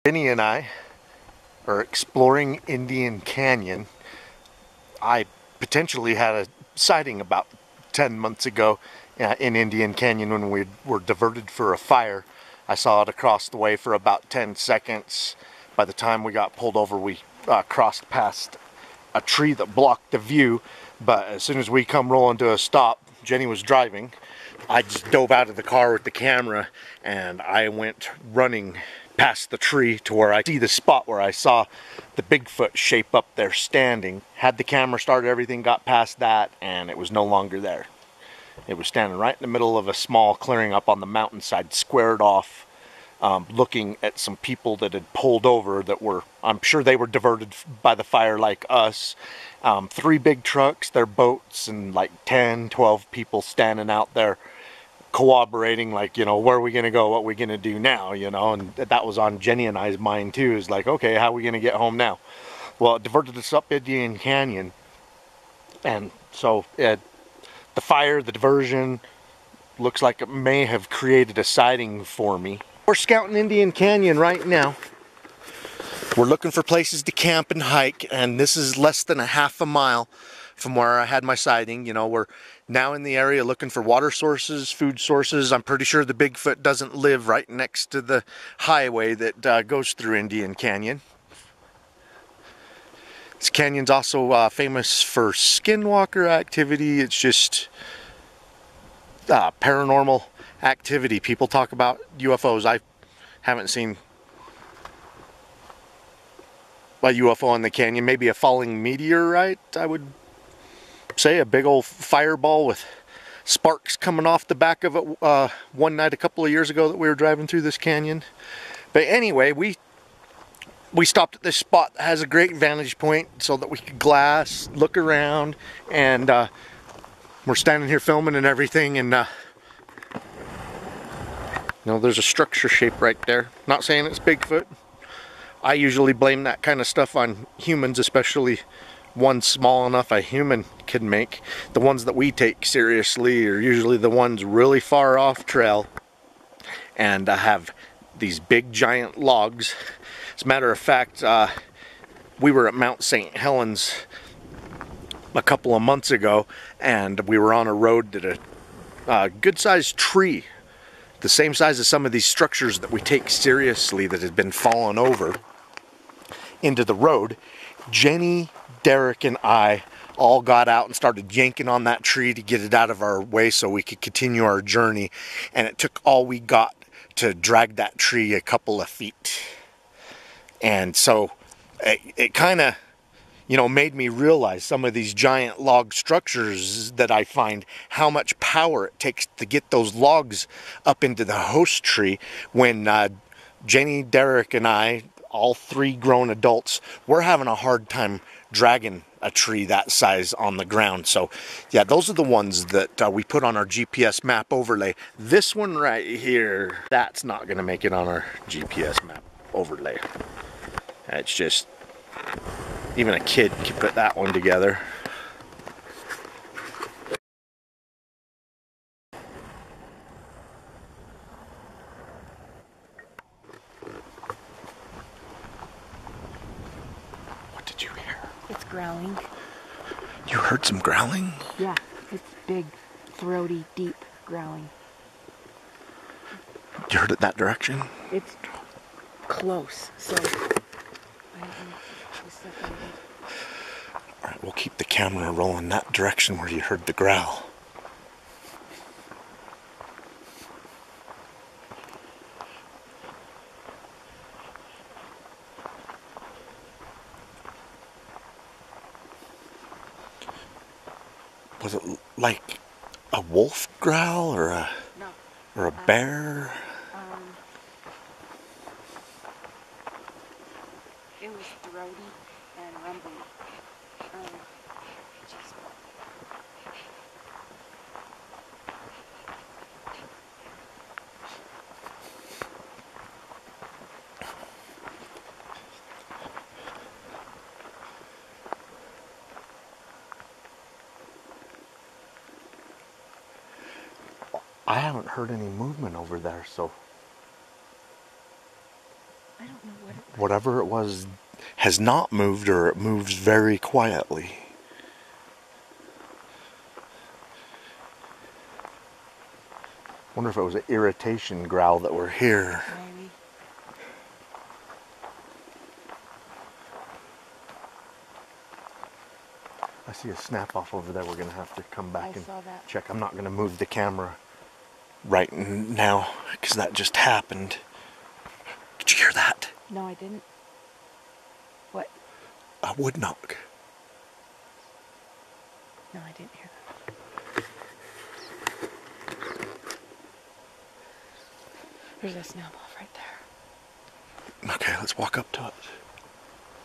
Jenny and I are exploring Indian Canyon. I potentially had a sighting about 10 months ago in Indian Canyon when we were diverted for a fire. I saw it across the way for about 10 seconds. By the time we got pulled over, we crossed past a tree that blocked the view, but as soon as we come rolling to a stop, Jenny was driving. I just dove out of the car with the camera and I went running past the tree to where I see the spot where I saw the Bigfoot shape up there standing. Had the camera started, everything, got past that, and it was no longer there. It was standing right in the middle of a small clearing up on the mountainside, squared off, looking at some people that had pulled over that were, I'm sure they were diverted by the fire like us. 3 big trucks, their boats, and like 10, 12 people standing out there cooperating, like, you know, where are we going to go? What are we going to do now? You know, and that was on Jenny and I's mind too, is like, okay, how are we going to get home now? Well, it diverted us up Indian Canyon. And so the fire, the diversion, looks like it may have created a sighting for me. We're scouting Indian Canyon right now. We're looking for places to camp and hike, and this is less than a half a mile from where I had my sighting. You know, we're now in the area looking for water sources, food sources. I'm pretty sure the Bigfoot doesn't live right next to the highway that goes through Indian Canyon. This canyon's also famous for skinwalker activity. It's just paranormal activity. People talk about UFOs. I haven't seen a UFO in the canyon. Maybe a falling meteorite, I would say. A big old fireball with sparks coming off the back of it one night a couple of years ago that we were driving through this canyon. But anyway, we stopped at this spot that has a great vantage point so that we could glass, look around, and we're standing here filming and everything, and you know, there's a structure shape right there. Not saying it's Bigfoot. I usually blame that kind of stuff on humans, especially one small enough a human can make. The ones that we take seriously are usually the ones really far off trail and have these big giant logs. As a matter of fact, we were at Mount St. Helens a couple of months ago, and we were on a road that a good-sized tree, the same size as some of these structures that we take seriously, that had been fallen over into the road. Jenny, Derek, and I all got out and started yanking on that tree to get it out of our way so we could continue our journey, and it took all we got to drag that tree a couple of feet. And so it kind of, you know, made me realize some of these giant log structures that I find, how much power it takes to get those logs up into the host tree. When Jenny, Derek, and I, all 3 grown adults, we're having a hard time dragging a tree that size on the ground. So yeah, those are the ones that we put on our GPS map overlay. This one right here, that's not going to make it on our GPS map overlay. It's just, even a kid can put that one together. What did you hear? It's growling. You heard some growling? Yeah, it's big, throaty, deep growling. You heard it that direction? It's close, so Alright, we'll keep the camera rolling that direction where you heard the growl. Was it like a wolf growl or a bear? It was throaty and rumbly. I haven't heard any movement over there, so I don't know what it whatever it was has not moved, or it moves very quietly. Wonder if it was an irritation growl that we're here. Maybe. I see a snap off over there. We're gonna have to come back and saw that. check. I'm not gonna move the camera right now because that just happened. Did you hear that? No, I didn't. What? A wood knock. No, I didn't hear that. There's a snap off right there. Okay, let's walk up to it.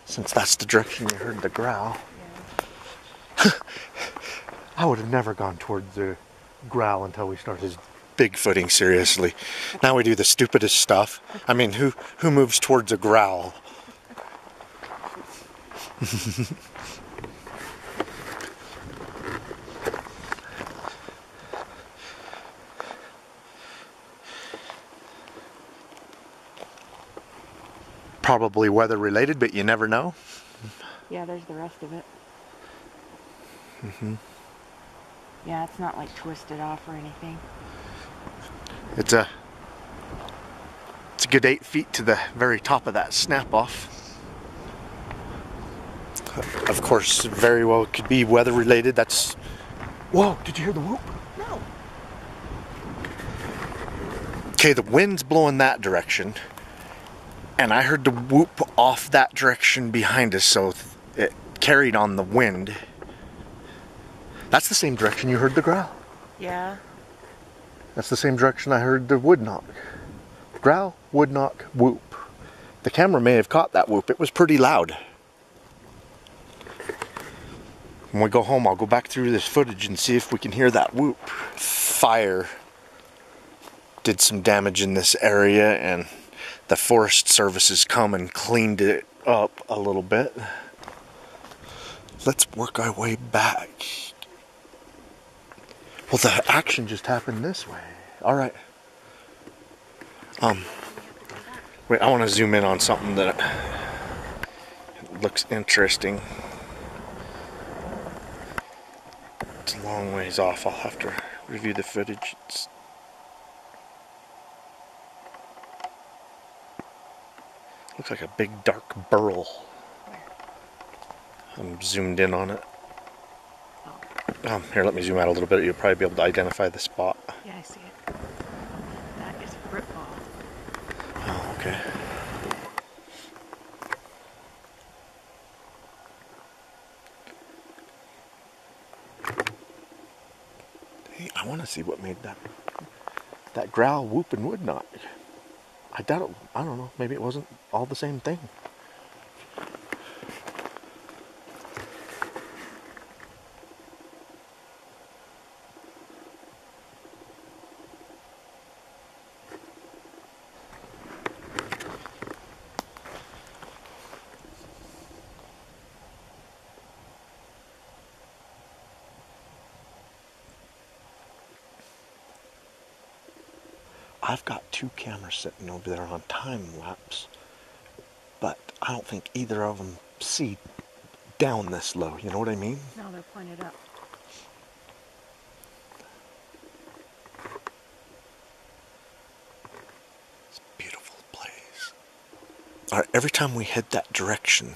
Since that's the direction you heard the growl. Yeah. I would have never gone towards the growl until we started Bigfooting seriously. Now we do the stupidest stuff. I mean, who moves towards a growl? Probably weather related, but you never know. Yeah, there's the rest of it. Mm-hmm. Yeah, it's not like twisted off or anything. It's a good 8 feet to the very top of that snap off. Of course, very well could be weather related. That's. Whoa! Did you hear the whoop? No. Okay, the wind's blowing that direction, and I heard the whoop off that direction behind us, so it carried on the wind. That's the same direction you heard the growl. Yeah. That's the same direction I heard the wood knock. Growl, wood knock, whoop. The camera may have caught that whoop. It was pretty loud. When we go home, I'll go back through this footage and see if we can hear that whoop. Fire did some damage in this area, and the Forest Service has come and cleaned it up a little bit. Let's work our way back. Well, the action just happened this way. All right. Wait, I want to zoom in on something that looks interesting. It's a long ways off. I'll have to review the footage. Looks like a big dark burl. I'm zoomed in on it. Here, let me zoom out a little bit. You'll probably be able to identify the spot. Yeah, I see it. That is a brick ball. Oh, okay. Hey, I want to see what made that growl, whoop, and wood knock. I doubt it. I don't know. Maybe it wasn't all the same thing. I've got 2 cameras sitting over there on time lapse, but I don't think either of them see down this low. You know what I mean? No, they're pointed up. It's a beautiful place. All right, every time we head that direction,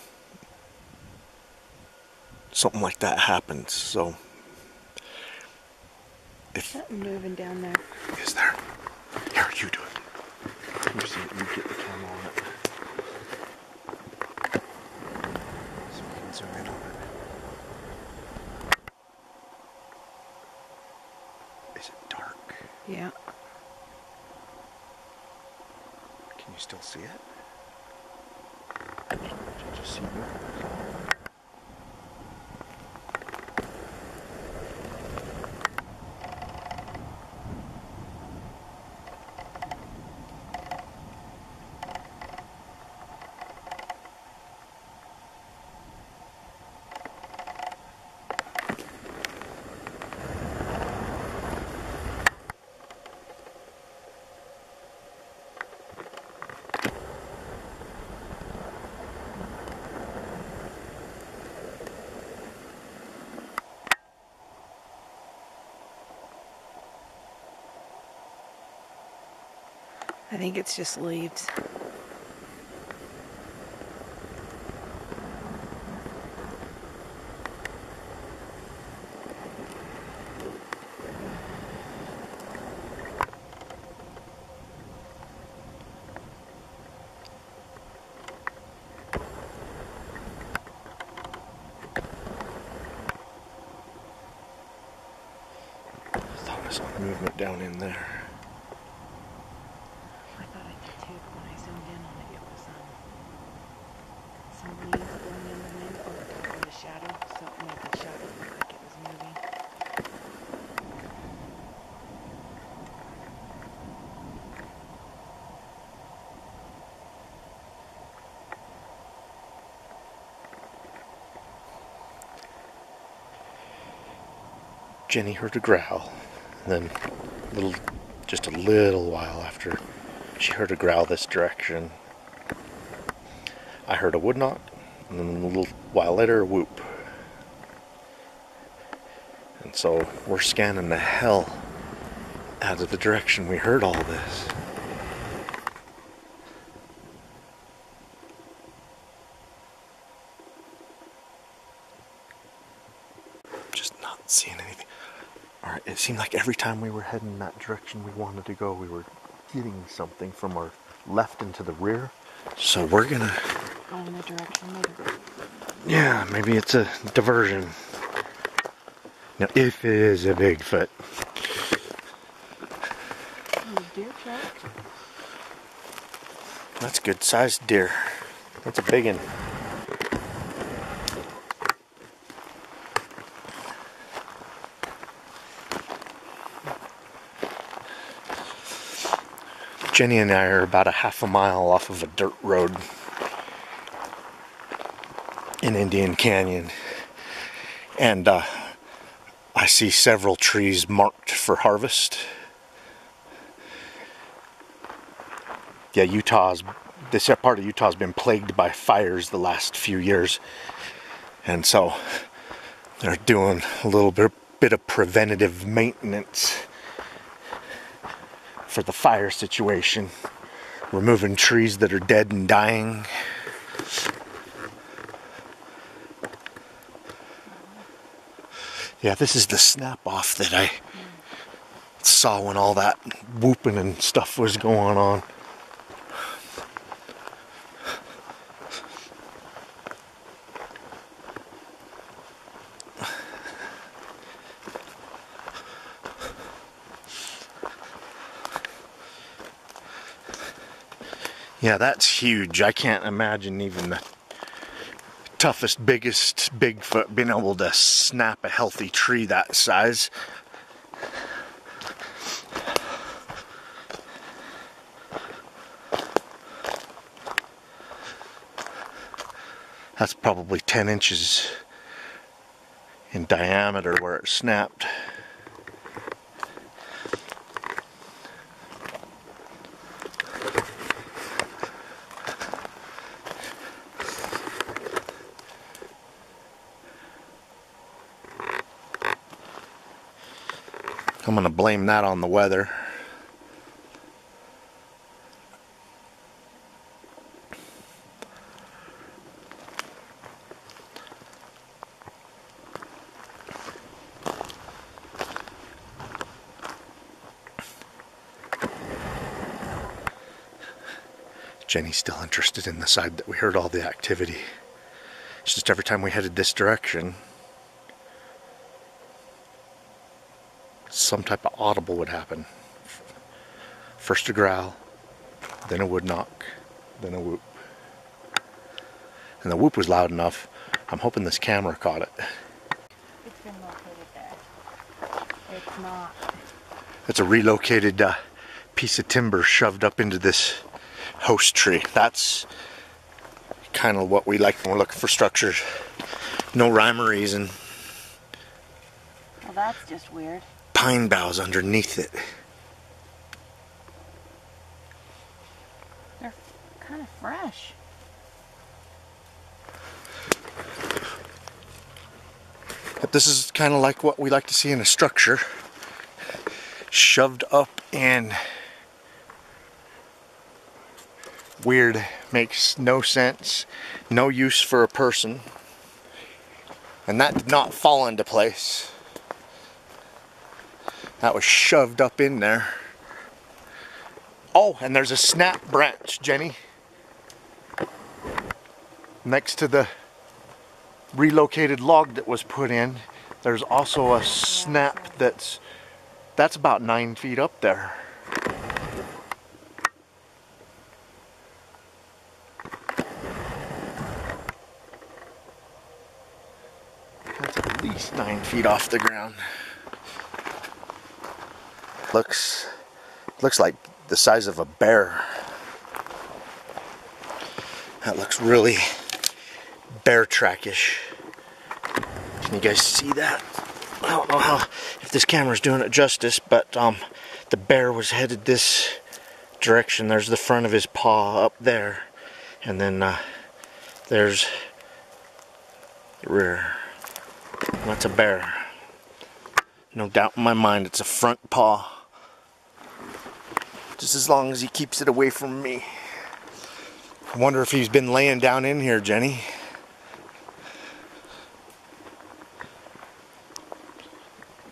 something like that happens. So, if Something moving down there. is there? Here, you do it. You see it. You get the camera on it. So we can zoom in on it. Is it dark? Yeah. Can you still see it? Did you just see it? I think it's just leaves. I thought I saw movement down in there. I thought I did too, but when I zoomed in on it, it was some leaves blowing in the wind over top of the shadow, so it made the shadow look like it was moving. Jenny heard a growl, and then just a little while after she heard a growl this direction, I heard a wood knock, and then a little while later a whoop. And so we're scanning the hell out of the direction we heard all this. Just not seeing anything. Alright, it seemed like every time we were heading in that direction we wanted to go, we were getting something from our left and to the rear. So we're gonna Go in the direction later. yeah, maybe it's a diversion. Now, if it is a Bigfoot. Deer track. That's a good sized deer. That's a big one. Jenny and I are about a half a mile off of a dirt road in Indian Canyon. And I see several trees marked for harvest. Yeah, this part of Utah's been plagued by fires the last few years. And so they're doing a little bit of preventative maintenance for the fire situation. Removing trees that are dead and dying. Yeah, this is the snap off that I saw when all that whooping and stuff was going on. Yeah, that's huge. I can't imagine even the toughest, biggest Bigfoot being able to snap a healthy tree that size. That's probably 10 inches in diameter where it snapped. I'm gonna blame that on the weather. Jenny's still interested in the side that we heard all the activity. It's just every time we headed this direction, some type of audible would happen. First a growl, then a wood knock, then a whoop. And the whoop was loud enough, I'm hoping this camera caught it. It's been located there. It's not. It's a relocated piece of timber shoved up into this host tree. That's kind of what we like when we're looking for structures. No rhyme or reason. Well, that's just weird. Pine boughs underneath it. They're kind of fresh. But this is kind of like what we like to see in a structure. Shoved up and Weird, makes no sense, no use for a person. And that did not fall into place. That was shoved up in there. Oh, and there's a snap branch, Jenny. Next to the relocated log that was put in, there's also a snap that's about 9 feet up there. That's at least 9 feet off the ground. Looks like the size of a bear. That looks really bear trackish. Can you guys see that? I don't know if this camera's doing it justice, but the bear was headed this direction. There's the front of his paw up there, and then there's the rear. That's a bear. No doubt in my mind it's a front paw. Just as long as he keeps it away from me. I wonder if he's been laying down in here, Jenny.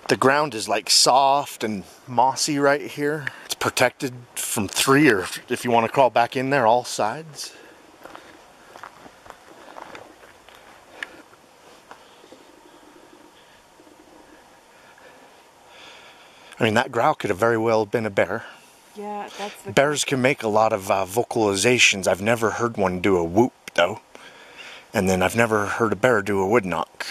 The ground is like soft and mossy right here. It's protected from three, or if you want to crawl back in there, all sides. I mean, that growl could have very well been a bear. Yeah, that's the... Bears can make a lot of vocalizations. I've never heard one do a whoop, though. And then I've never heard a bear do a wood knock.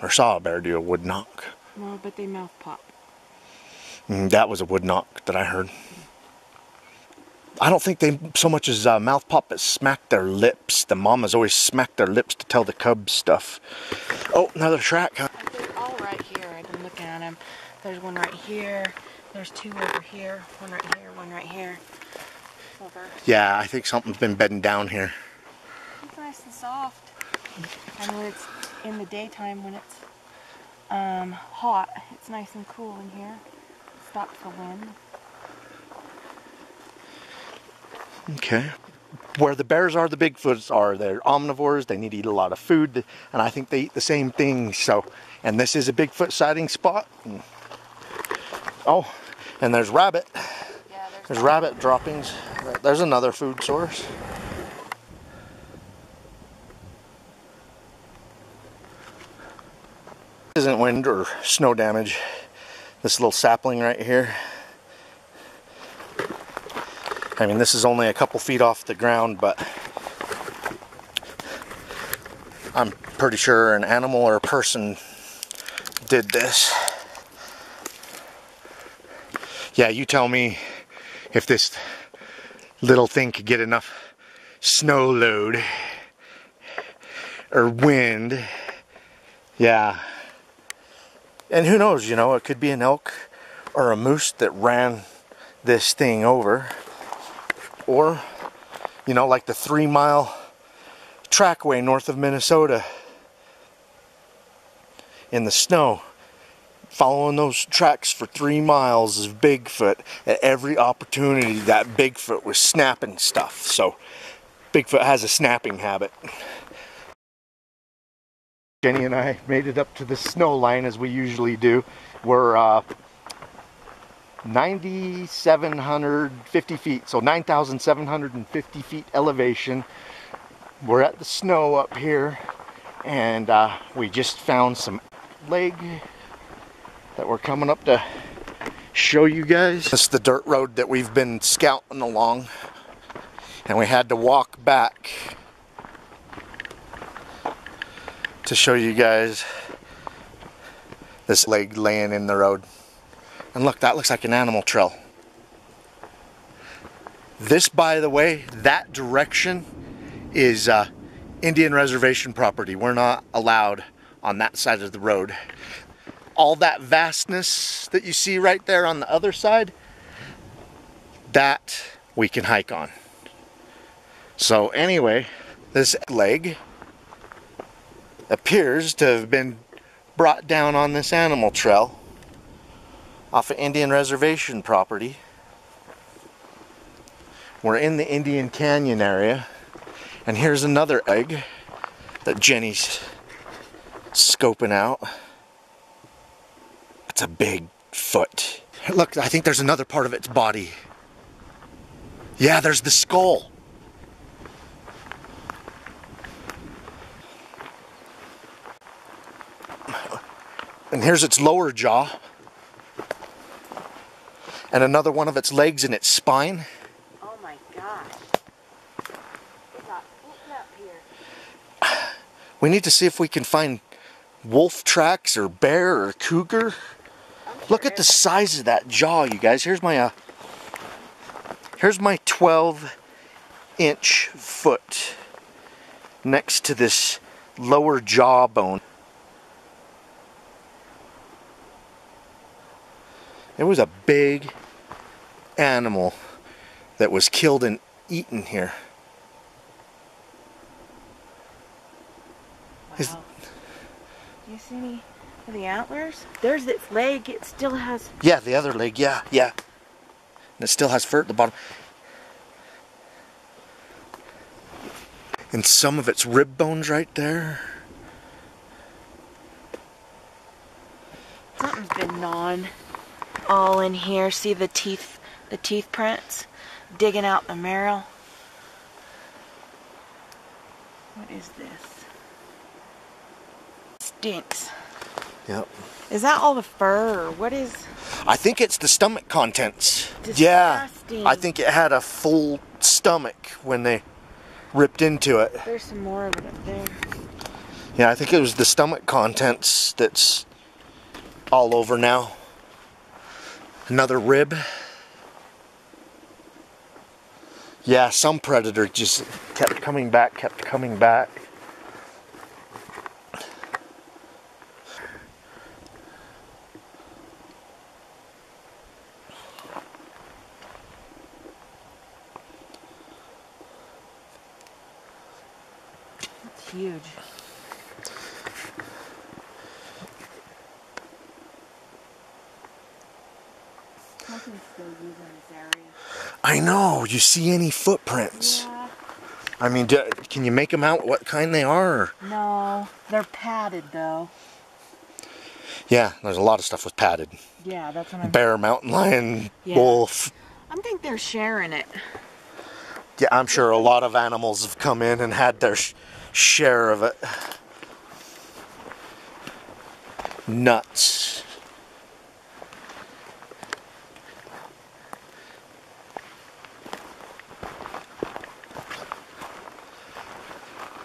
Or saw a bear do a wood knock. Well, but they mouth pop. That was a wood knock that I heard. I don't think they so much as mouth pop as smack their lips. The mamas always smack their lips to tell the cubs stuff. Oh, another track. They're all right here. I've been looking at them. There's one right here. There's two over here. One right here. One right here. Over. Yeah, I think something's been bedding down here. It's nice and soft. And when it's in the daytime, when it's hot, it's nice and cool in here. Stops the wind. Okay. Where the bears are, the Bigfoots are. They're omnivores. They need to eat a lot of food, and I think they eat the same things. So, and this is a Bigfoot sighting spot. Oh, and there's rabbit. Yeah, there's rabbit droppings. There's another food source. This isn't wind or snow damage. This little sapling right here. I mean, this is only a couple feet off the ground, but I'm pretty sure an animal or a person did this. Yeah, you tell me if this little thing could get enough snow load or wind. Yeah. And who knows, you know, it could be an elk or a moose that ran this thing over. Or, you know, like the 3-mile trackway north of Minnesota in the snow. Following those tracks for 3 miles of Bigfoot. At every opportunity, that Bigfoot was snapping stuff. So, Bigfoot has a snapping habit. Jenny and I made it up to the snow line as we usually do. We're 9,750 feet, so 9,750 feet elevation. We're at the snow up here, and we just found some leg that we're coming up to show you guys. This is the dirt road that we've been scouting along, and we had to walk back to show you guys this leg laying in the road. And look, that looks like an animal trail. This, by the way, that direction is Indian reservation property. We're not allowed on that side of the road. All that vastness that you see right there on the other side, that we can hike on. So anyway, this leg appears to have been brought down on this animal trail off of Indian reservation property. We're in the Indian Canyon area, and here's another egg that Jenny's scoping out. It's a big foot. Look, I think there's another part of its body. Yeah, there's the skull. And here's its lower jaw. And another one of its legs and its spine. Oh my gosh. It got eaten up here. We need to see if we can find wolf tracks or bear or cougar. Look at the size of that jaw, you guys. Here's my 12-inch foot next to this lower jaw bone. It was a big animal that was killed and eaten here. Wow. Do you see any of the antlers? There's its leg. It still has... Yeah, the other leg. Yeah. And it still has fur at the bottom. And some of its rib bones right there. Something's been gnawing all in here. See the teeth prints digging out the marrow. What is this? Stinks. Yep. Is that all the fur or what is? I think it's the stomach contents. Disgusting. Yeah. I think it had a full stomach when they ripped into it. There's some more of it up there. Yeah, I think it was the stomach contents that's all over now. Another rib. Yeah, some predator just kept coming back. That's huge. Something's still using this area. I know. You see any footprints? Yeah. I mean, can you make them out what kind they are? Or? No, they're padded though. Yeah, there's a lot of stuff with padded. Yeah, that's what I'm... Bear, mountain lion, Yeah. wolf. I think they're sharing it. Yeah, I'm sure a lot of animals have come in and had their share of it. Nuts.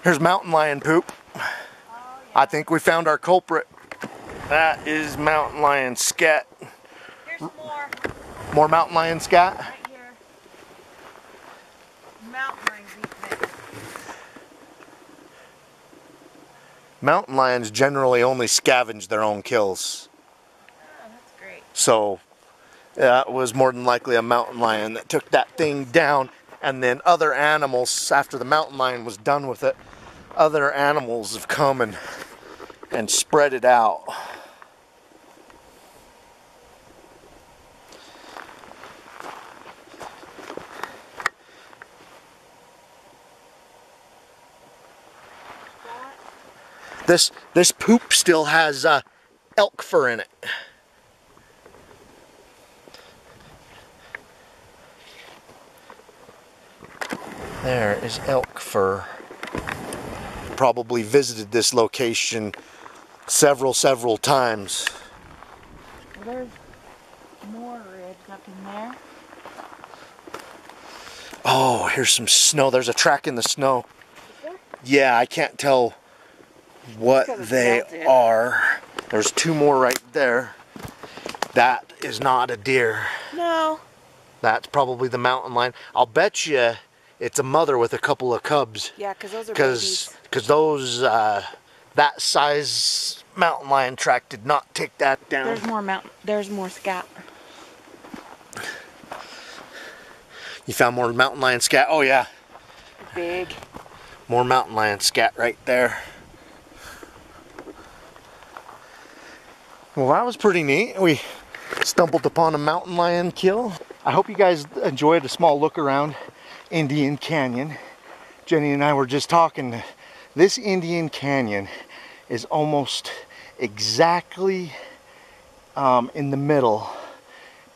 Here's mountain lion poop. Oh, yeah. I think we found our culprit. That is mountain lion scat. Here's more. More mountain lion scat? Right here. Mountain lions eating it. Mountain lions generally only scavenge their own kills. Oh, that's great. So that was more than likely a mountain lion that took that thing down, and then other animals, after the mountain lion was done with it, other animals have come and spread it out. This poop still has elk fur in it. There is elk fur. Probably visited this location several times. Well, there's more ribs up in there. Oh, here's some snow. There's a track in the snow. Is there? Yeah, I can't tell what they are. There's two more right there. That is not a deer. No. That's probably the mountain lion. I'll bet you it's a mother with a couple of cubs. Yeah, because those are babies. Because those, that size mountain lion track did not take that down. There's more scat. You found more mountain lion scat? Oh yeah. Big. More mountain lion scat right there. Well, that was pretty neat. We stumbled upon a mountain lion kill. I hope you guys enjoyed a small look around Indian Canyon. Jenny and I were just talking. This Indian Canyon is almost exactly in the middle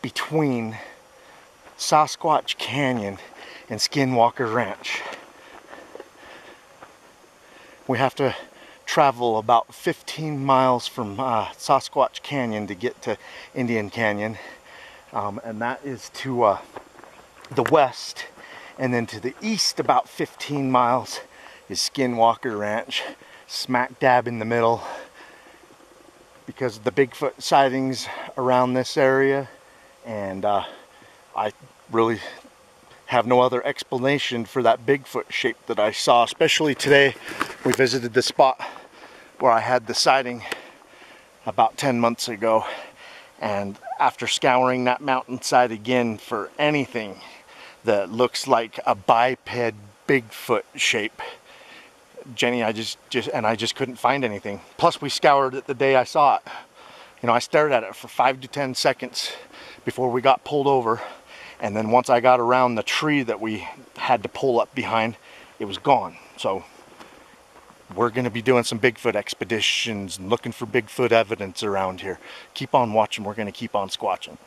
between Sasquatch Canyon and Skinwalker Ranch. We have to travel about 15 miles from Sasquatch Canyon to get to Indian Canyon, and that is to the west, and then to the east about 15 miles is Skinwalker Ranch, smack dab in the middle. Because of the Bigfoot sightings around this area, and I really have no other explanation for that Bigfoot shape that I saw. Especially today, we visited the spot where I had the sighting about 10 months ago, and after scouring that mountainside again for anything that looks like a biped Bigfoot shape, Jenny, I just couldn't find anything. Plus, we scoured it the day I saw it. You know, I stared at it for 5 to 10 seconds before we got pulled over, and then once I got around the tree that we had to pull up behind, it was gone. So we're going to be doing some Bigfoot expeditions and looking for Bigfoot evidence around here. Keep on watching. We're going to keep on squatching.